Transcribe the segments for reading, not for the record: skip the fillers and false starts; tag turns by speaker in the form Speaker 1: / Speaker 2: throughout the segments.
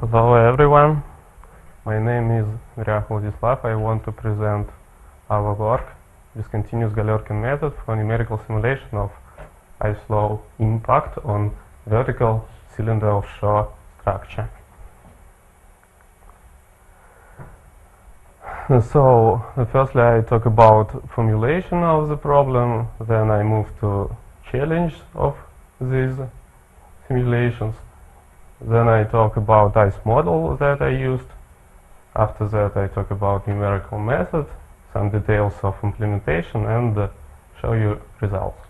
Speaker 1: Hello everyone, my name is Miryaha Vladislav. I want to present our work, Discontinuous Galerkin method for numerical simulation of ice flow impact on vertical cylinder offshore structure. So, firstly I talk about formulation of the problem, then I move to challenge of these simulations. Then I talk about ice model that I used. After that I talk about numerical method, some details of implementation, and show you results.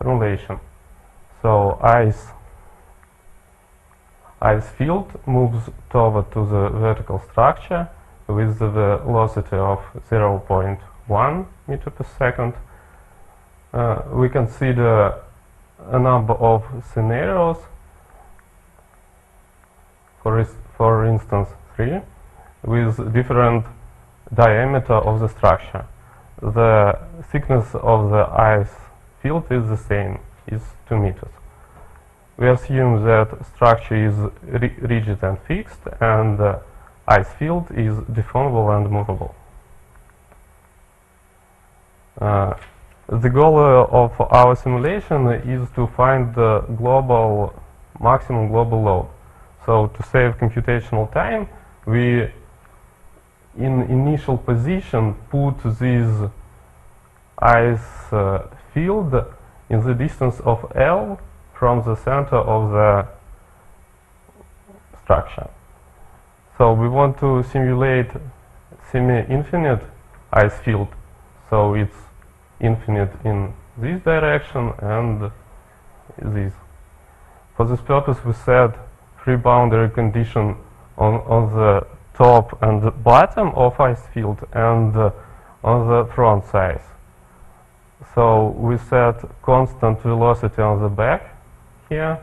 Speaker 1: Formulation. So ice field moves toward to the vertical structure with the velocity of 0.1 meter per second. We consider a number of scenarios. For instance, 3, with different diameter of the structure. The thickness of the ice field is the same, is 2 meters. We assume that structure is rigid and fixed, and the ice field is deformable and movable. The goal of our simulation is to find the maximum global load. So to save computational time, we in initial position put this ice field in the distance of L from the center of the structure. So we want to simulate semi-infinite ice field, so it's infinite in this direction and this. For this purpose we set free boundary condition on the top and the bottom of ice field and on the front side. So we set constant velocity on the back here,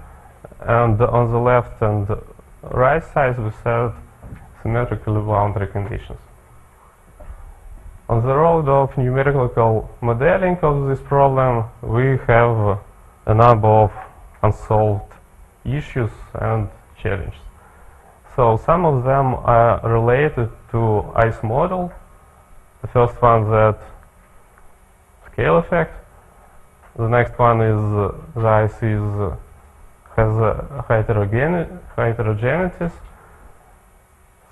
Speaker 1: and on the left and right side we set symmetrical boundary conditions. On the road of numerical modeling of this problem, we have a number of unsolved issues and challenges. So some of them are related to ice model. The first one that scale effect. The next one is the ice has a heterogeneity.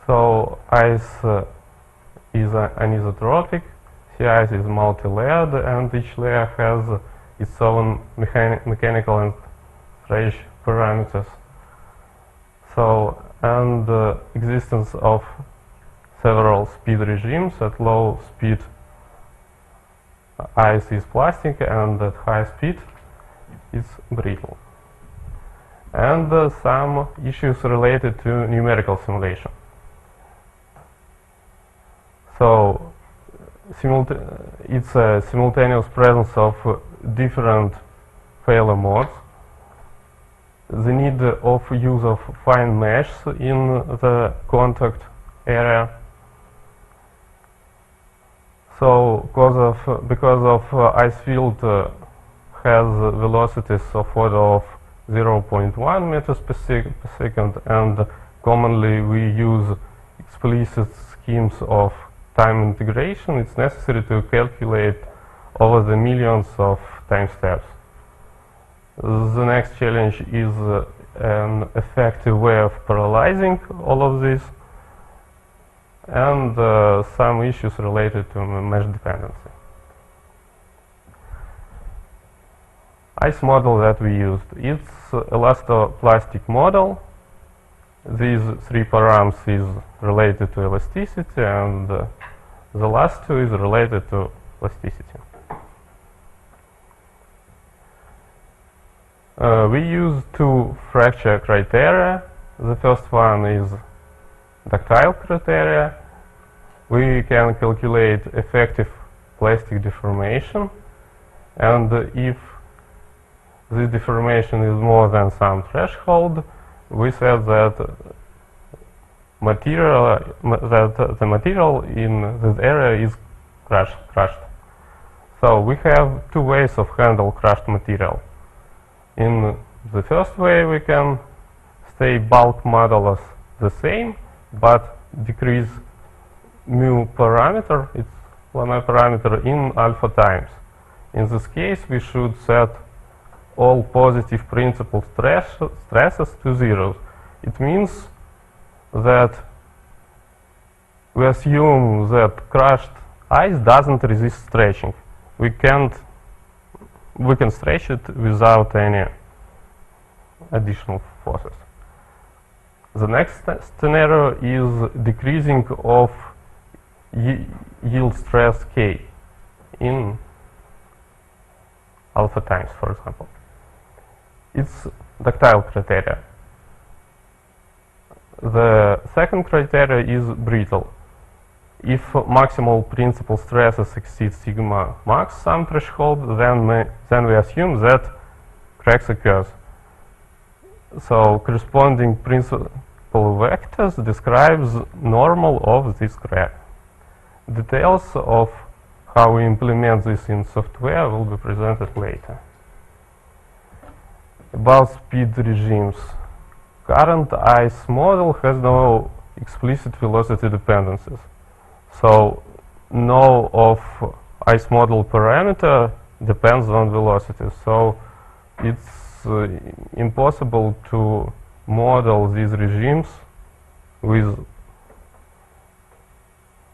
Speaker 1: So ice is anisotropic. Sea ice is multi-layered, and each layer has its own mechanical and phase parameters. So, and the existence of several speed regimes. At low speed ice is plastic, and at high speed it's brittle. And some issues related to numerical simulation. So it's a simultaneous presence of different failure modes. The need of use of fine mesh in the contact area. So because of ice field has velocities of order of 0.1 meters per second, and commonly we use explicit schemes of time integration, it's necessary to calculate over the millions of time steps. The next challenge is an effective way of parallelizing all of this, and some issues related to mesh dependency. Ice model that we used, it's elastoplastic model. These 3 params is related to elasticity, and the last 2 is related to elasticity. We use 2 fracture criteria. The first one is ductile criteria. We can calculate effective plastic deformation, and if this deformation is more than some threshold, we said that the material in this area is crushed. So we have 2 ways of handle crushed material. In the first way, we can stay bulk modulus the same, but decrease mu parameter, it's Lamé parameter, in alpha times. In this case, we should set all positive principal stresses to zeros. It means that we assume that crushed ice doesn't resist stretching. We can stretch it without any additional forces. The next scenario is decreasing of yield stress K in alpha times, for example. It's ductile criteria. The second criteria is brittle. If maximal principal stresses exceed sigma max some threshold, then we assume that cracks occurs. So corresponding principal vectors describes normal of this crack. Details of how we implement this in software will be presented later. About speed regimes. Current ice model has no explicit velocity dependencies. So no of ice model parameter depends on velocity. So it's impossible to model these regimes with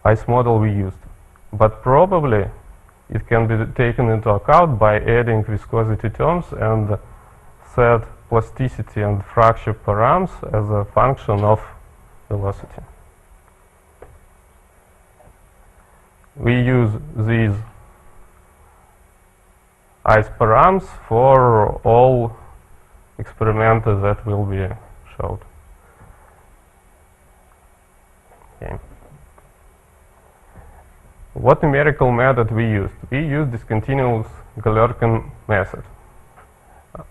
Speaker 1: ice model we used. But probably it can be taken into account by adding viscosity terms and set plasticity and fracture params as a function of velocity. We use these ice params for all experiments that will be showed. Okay. What numerical method we used? We used Discontinuous Galerkin method.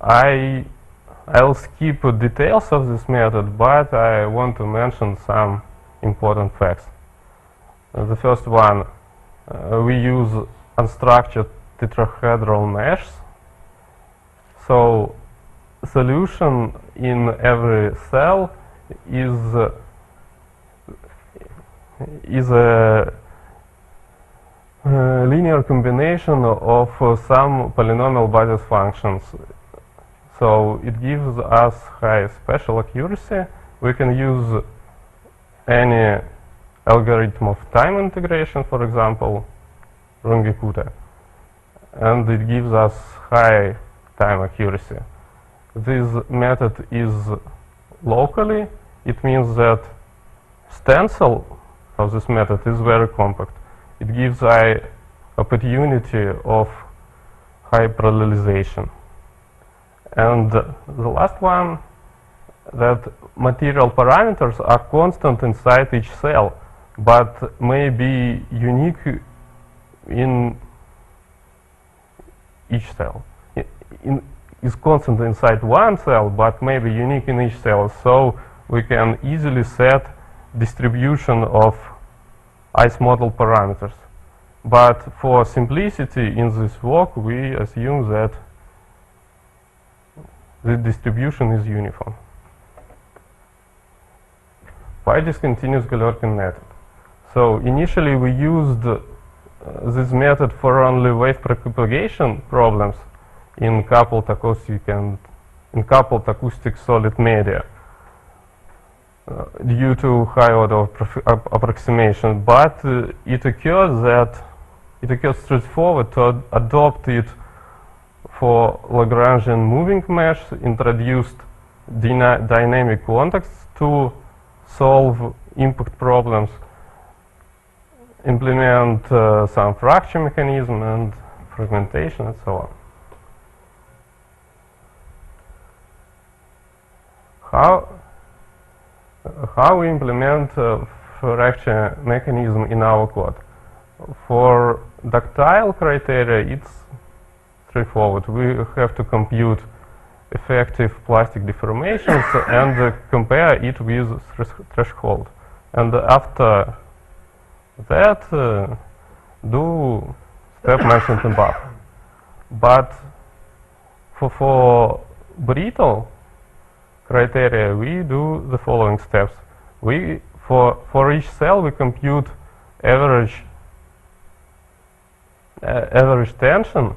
Speaker 1: I'll skip details of this method, but I want to mention some important facts. The first one, we use unstructured tetrahedral meshes. So solution in every cell is a linear combination of some polynomial basis functions. So it gives us high spatial accuracy. We can use any algorithm of time integration, for example, Runge-Kutta, and it gives us high time accuracy. This method is locally. It means that stencil of this method is very compact. It gives an opportunity of high parallelization. And the last one, that material parameters are constant inside each cell, but may be unique in each cell. Is constant inside one cell, but may be unique in each cell. So we can easily set distribution of ice model parameters. But for simplicity in this work, we assume that the distribution is uniform. Why discontinuous Galerkin method? So initially we used this method for only wave propagation problems in coupled acoustic solid media due to high order of approximation. But it occurs straightforward to adopt it for Lagrangian moving mesh, introduced dynamic contexts to solve impact problems, implement some fracture mechanism and fragmentation and so on. How we implement fracture mechanism in our code? For ductile criteria, it's straightforward. We have to compute effective plastic deformations and compare it with threshold. And after that, do step mentioned above. But for brittle, criteria, we do the following steps. We for each cell we compute average tension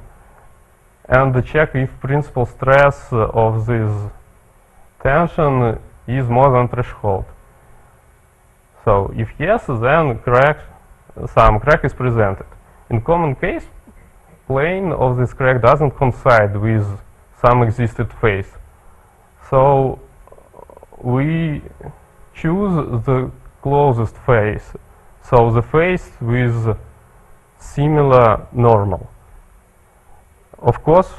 Speaker 1: and check if principal stress of this tension is more than threshold. So if yes, then some crack is presented. In common case, plane of this crack doesn't coincide with some existed phase. So we choose the closest phase. So the phase with similar normal. Of course,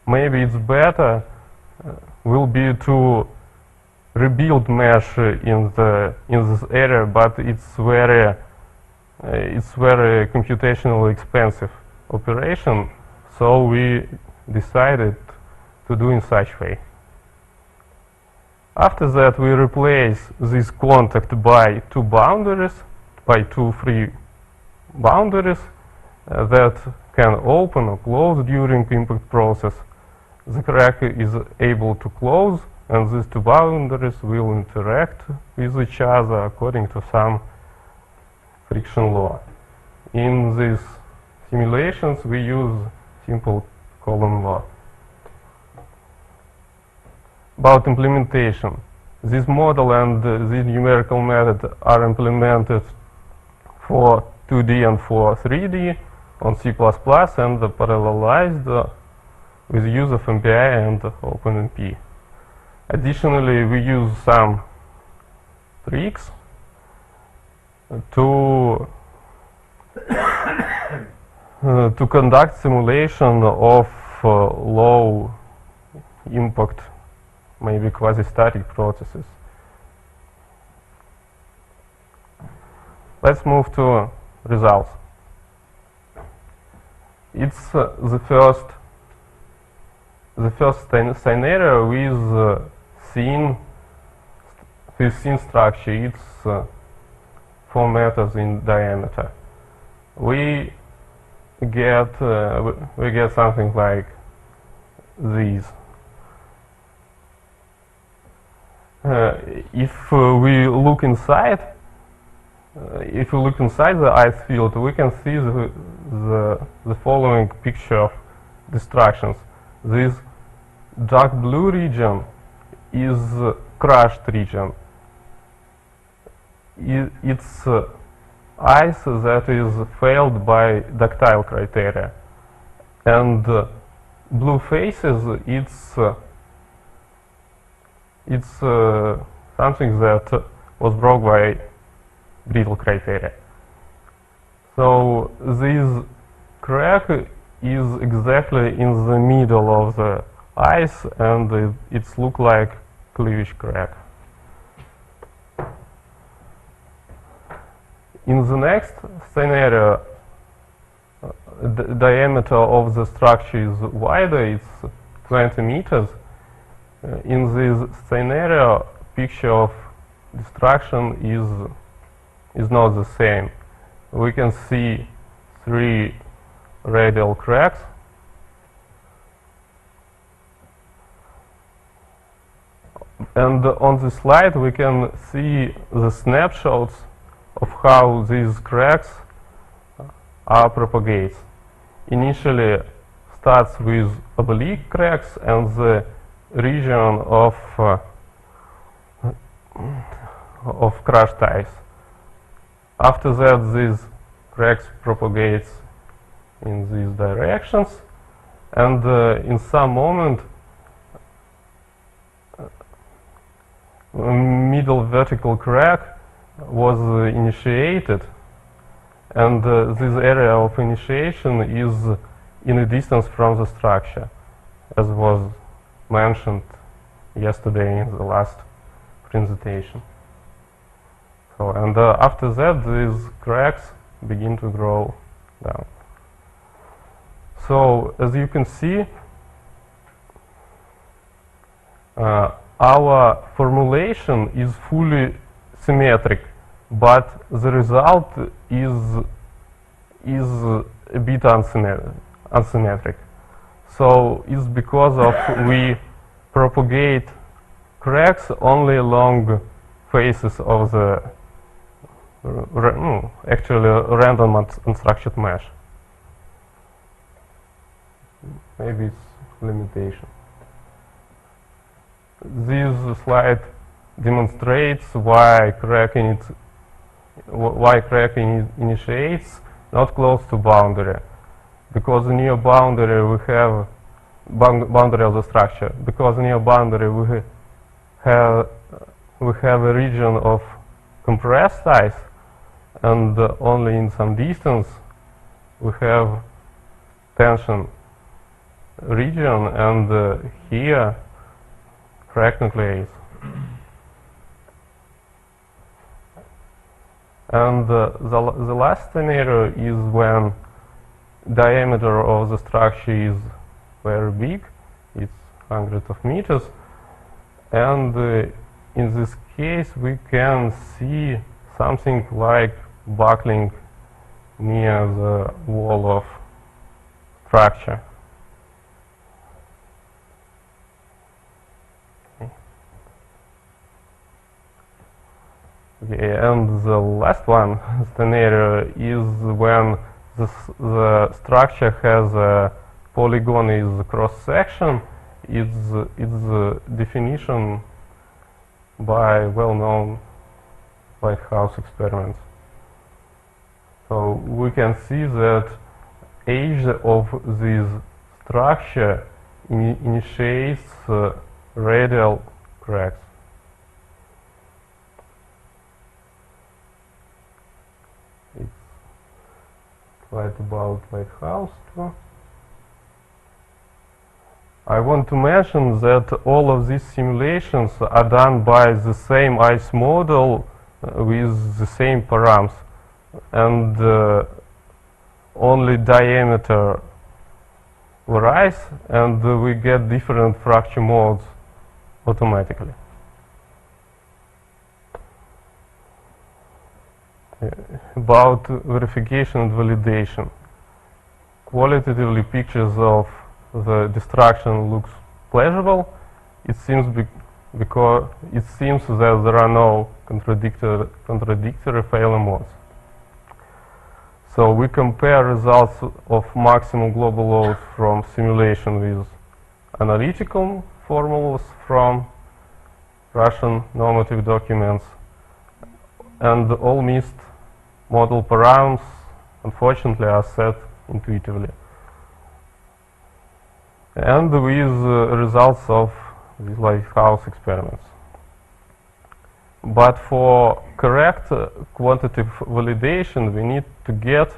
Speaker 1: maybe it's better will be to rebuild mesh in this area, but it's very computationally expensive operation. So we decided to do in such way. After that, we replace this contact by two free boundaries that can open or close during impact process. The crack is able to close, and these two boundaries will interact with each other according to some friction law. In these simulations, we use simple Coulomb law. About implementation, this model and this numerical method are implemented for 2D and for 3D on C++ and parallelized with use of MPI and OpenMP. Additionally, we use some tricks to conduct simulation of low impact, maybe quasi-static processes. Let's move to results. It's the first scenario with scene structure. It's 4 meters in diameter. We get something like this. If we look inside the ice field, we can see the following picture of destructions. This dark blue region is crushed region. It's ice that is failed by ductile criteria, and blue faces, it's something that was broke by brittle criteria. So this crack is exactly in the middle of the ice, and it's look like cleavage crack. In the next scenario, the diameter of the structure is wider, it's 20 meters. In this scenario, picture of destruction is not the same. We can see 3 radial cracks. And on the slide we can see the snapshots of how these cracks are propagated. Initially starts with oblique cracks and the region of crushed ice. After that, these cracks propagates in these directions, and in some moment middle vertical crack was initiated, and this area of initiation is in a distance from the structure, as was mentioned yesterday in the last presentation. So, and after that, these cracks begin to grow down. So, as you can see, our formulation is fully symmetric, but the result is a bit unsymmetric. So it's because of we propagate cracks only along faces of the actually random unstructured mesh. Maybe it's limitation. This slide demonstrates why cracking initiates not close to boundary, because near boundary we have boundary of the structure. Because near boundary we have a region of compressed ice, and only in some distance we have tension region, and here crack nucleus. And the last scenario is when diameter of the structure is very big, it's hundreds of meters, and in this case we can see something like buckling near the wall of structure. Okay, and the last one scenario is when the structure has a polygon is cross section. It's definition by well-known lighthouse experiments. So we can see that age of this structure initiates radial cracks. It's quite about lighthouse too. I want to mention that all of these simulations are done by the same ice model with the same params, and only diameter varies, and we get different fracture modes automatically. About verification and validation. Qualitatively, pictures of the destruction looks pleasurable. It seems because it seems that there are no contradictory failure modes. So we compare results of maximum global load from simulation with analytical formulas from Russian normative documents, and all missed model params unfortunately are set intuitively, and with results of these lighthouse experiments. But for correct quantitative validation, we need to get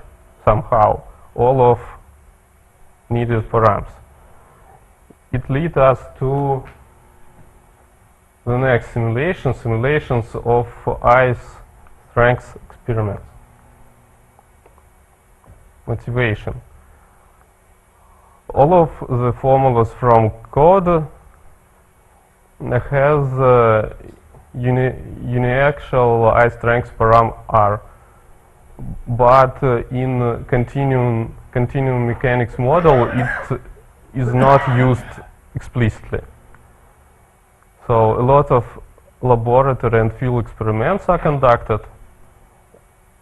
Speaker 1: somehow all of needed params. It leads us to the next simulations of ice strength experiments. Motivation. All of the formulas from code has uniaxial ice strength param R, but in continuum mechanics model it is not used explicitly. So a lot of laboratory and field experiments are conducted,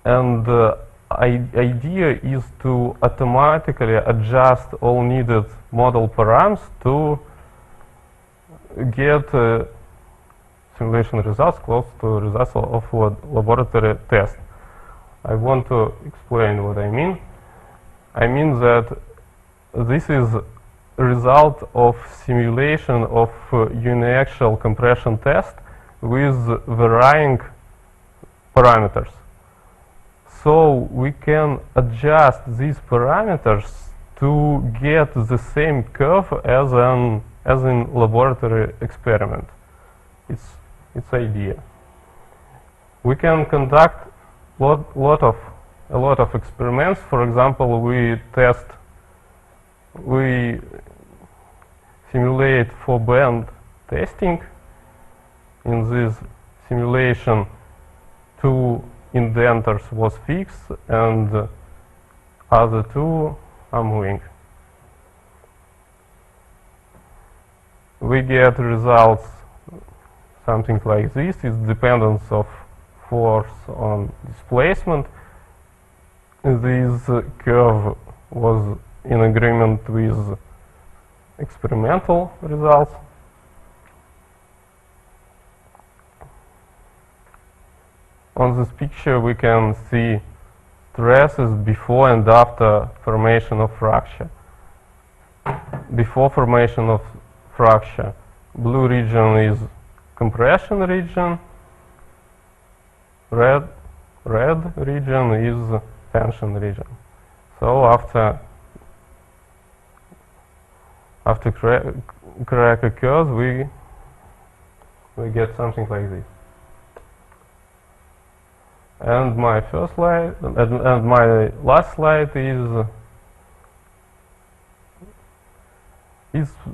Speaker 1: and the idea is to automatically adjust all needed model params to get simulation results close to results of laboratory test. I want to explain what I mean. I mean that this is a result of simulation of uniaxial compression test with varying parameters. So we can adjust these parameters to get the same curve as in laboratory experiment. It's idea. We can conduct a lot of experiments. For example, we simulate for band testing. In this simulation, 2 indenters was fixed and other 2 are moving. we get results something like this. It's dependence of force on displacement. This curve was in agreement with experimental results. On this picture we can see stresses before and after formation of fracture. Before formation of fracture, blue region is compression region, red region is tension region. So after crack occurs, we get something like this. And my first slide and my last slide is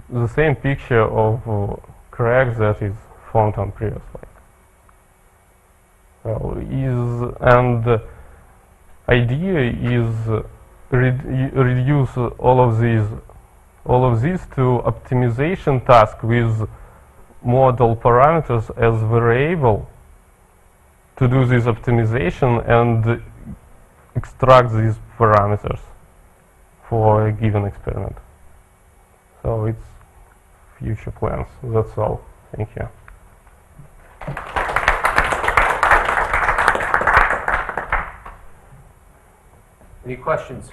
Speaker 1: the same picture of cracks that is formed on previous slide. So and the idea is reduce all of these to optimization task with model parameters as variable to do this optimization and extract these parameters for a given experiment. So it's future plans. That's all. Thank you.
Speaker 2: Any questions?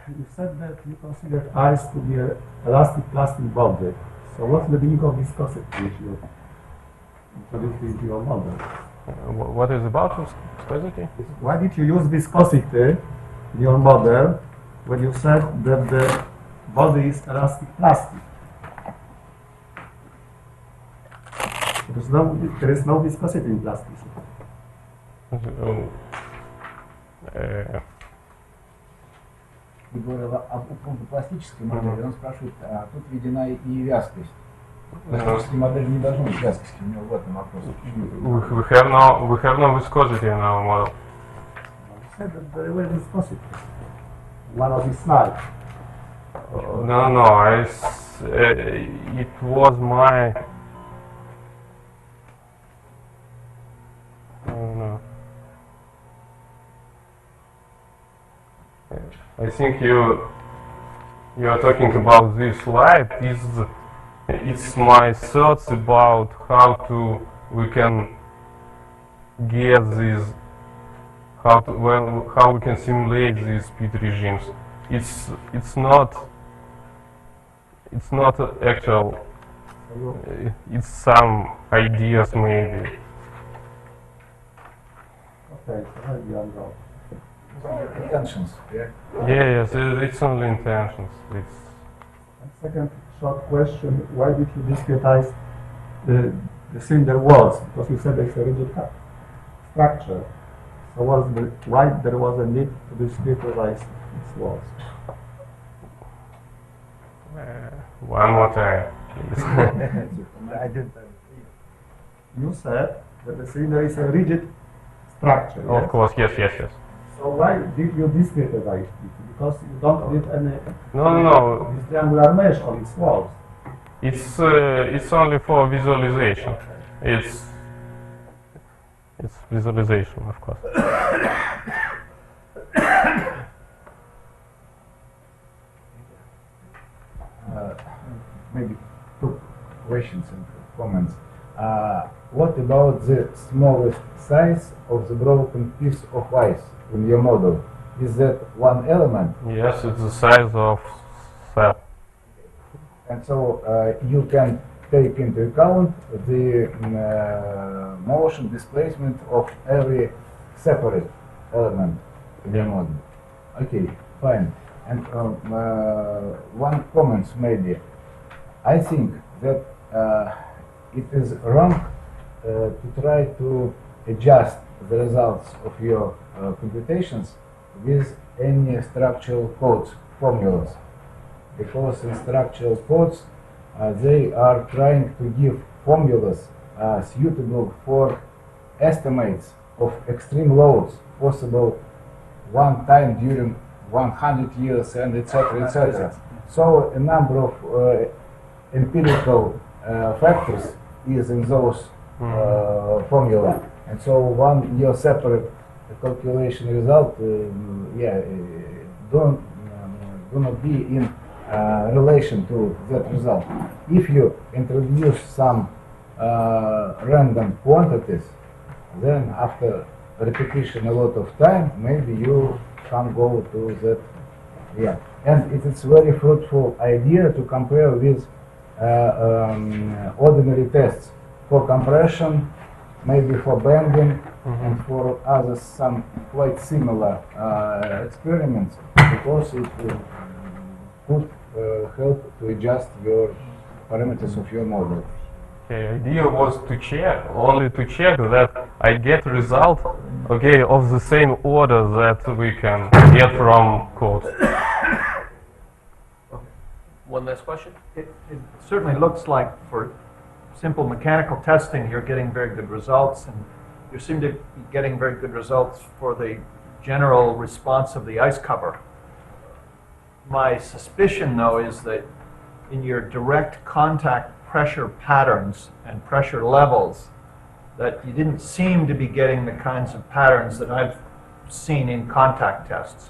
Speaker 3: You said that you considered ice to be an elastic plastic body. So what's the meaning of viscosity which you introduced into your model?
Speaker 1: What is about viscosity?
Speaker 3: Why did you use viscosity in your model when you said that the body is elastic plastic? There is no viscosity in plasticity.
Speaker 4: Игор об пластической модели, он спрашивает, а тут введена и вязкость. Пластическая модель не должна быть вязкости, у него в этом вопрос.
Speaker 1: We have no viscosity in our model.
Speaker 3: You said that there was viscosity. One of the slides.
Speaker 1: No, it was my... I don't know. I think you are talking about this slide. It's my thoughts about how we can get these, how we can simulate these speed regimes. It's not actual. It's some ideas maybe.
Speaker 3: Okay, so you are wrong.
Speaker 4: Intentions, yeah?
Speaker 1: Yes, it's only intentions.
Speaker 3: Second short question, why did you discretize the cylinder walls? Because you said it's a rigid structure. So why there was a need to discretize its walls?
Speaker 1: One more time, please.
Speaker 4: I didn't.
Speaker 3: You said that the cylinder is a rigid structure.
Speaker 1: Of
Speaker 3: yes?
Speaker 1: course, yes.
Speaker 3: So why did you discretize it? Because you don't need any
Speaker 1: No.
Speaker 3: this triangular mesh on its walls.
Speaker 1: It's only for visualization. It's visualization, of course.
Speaker 4: Maybe two questions and comments. What about the smallest size of the broken piece of ice in your model? Is that one element?
Speaker 1: Yes, it's the size of cell.
Speaker 4: And so you can take into account the motion displacement of every separate element in your model. Okay, fine. And one comment maybe. I think that it is wrong to try to adjust the results of your computations with any structural codes formulas, because in structural codes they are trying to give formulas suitable for estimates of extreme loads possible one time during 100 years and etc. So a number of empirical factors is in those formula, and so one your separate calculation result, do not be in relation to that result. If you introduce some random quantities, then after repetition a lot of time, maybe you can go to that. Yeah, and it is very fruitful idea to compare with ordinary tests for compression, maybe for bending, and for other some quite similar experiments, because it could help to adjust your parameters of your model.
Speaker 1: Okay, idea was to check, only to check that I get result, okay, of the same order that we can get from code.
Speaker 2: One last question?
Speaker 5: It certainly looks like for simple mechanical testing, you're getting very good results, and you seem to be getting very good results for the general response of the ice cover. My suspicion, though, is that in your direct contact pressure patterns and pressure levels, that you didn't seem to be getting the kinds of patterns that I've seen in contact tests.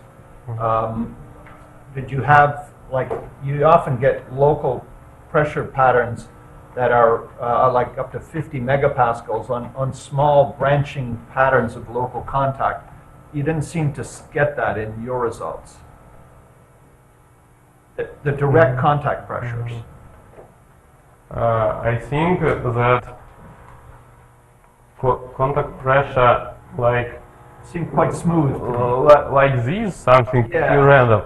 Speaker 5: Did you have, like, you often get local pressure patterns that are like up to 50 megapascals on small branching patterns of local contact. You didn't seem to get that in your results. The direct contact pressures.
Speaker 1: I think that contact pressure, like
Speaker 5: Seemed quite smooth.
Speaker 1: like this, something
Speaker 5: Yeah.
Speaker 1: random.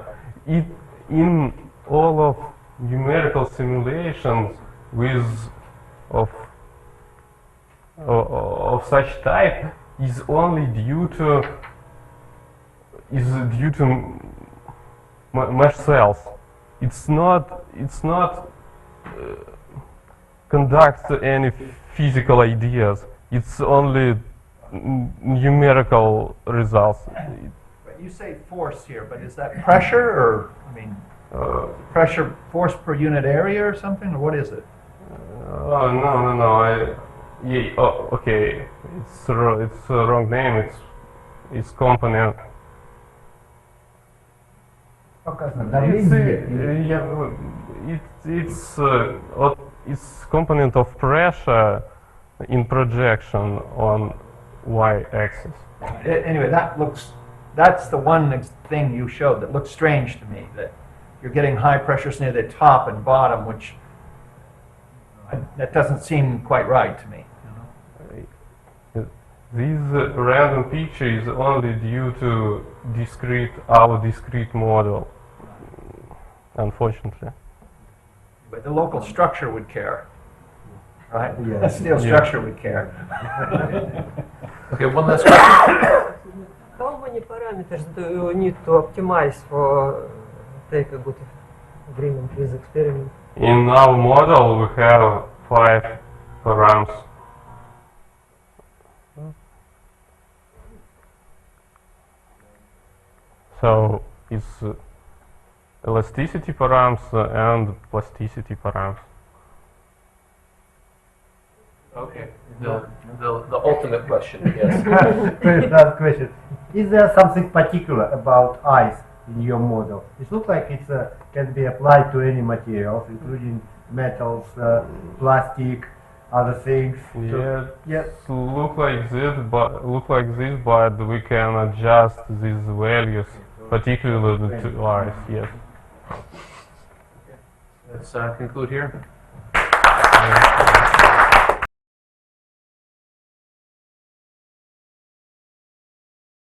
Speaker 1: It in all of numerical simulations with of such type is only due to mesh cells. It's not conducts any physical ideas. It's only numerical results.
Speaker 5: You say force here, but is that pressure, or, I mean, pressure, force per unit area or something, or what is it?
Speaker 1: No. Okay. It's a wrong name. It's component. It's component of pressure in projection on y-axis.
Speaker 5: Anyway, that's the one thing you showed that looks strange to me, that you're getting high pressures near the top and bottom, which that doesn't seem quite right to me.
Speaker 1: This random picture is only due to our discrete model, unfortunately.
Speaker 5: But the local structure would care, right?
Speaker 3: Yeah.
Speaker 5: The steel structure would care.
Speaker 2: Okay, one last question.
Speaker 6: How many parameters do you need to optimize for take a good agreement with experiment?
Speaker 1: In our model, we have 5 params. So it's elasticity params and plasticity params.
Speaker 2: Okay, the ultimate question, yes.
Speaker 7: Very last question. Is there something particular about ice in your model? It looks like it can be applied to any materials, including metals, plastic, other things.
Speaker 1: Yeah,
Speaker 7: Yes.
Speaker 1: look like this, but we can adjust these values, particularly to ice. Yes.
Speaker 2: Let's conclude here.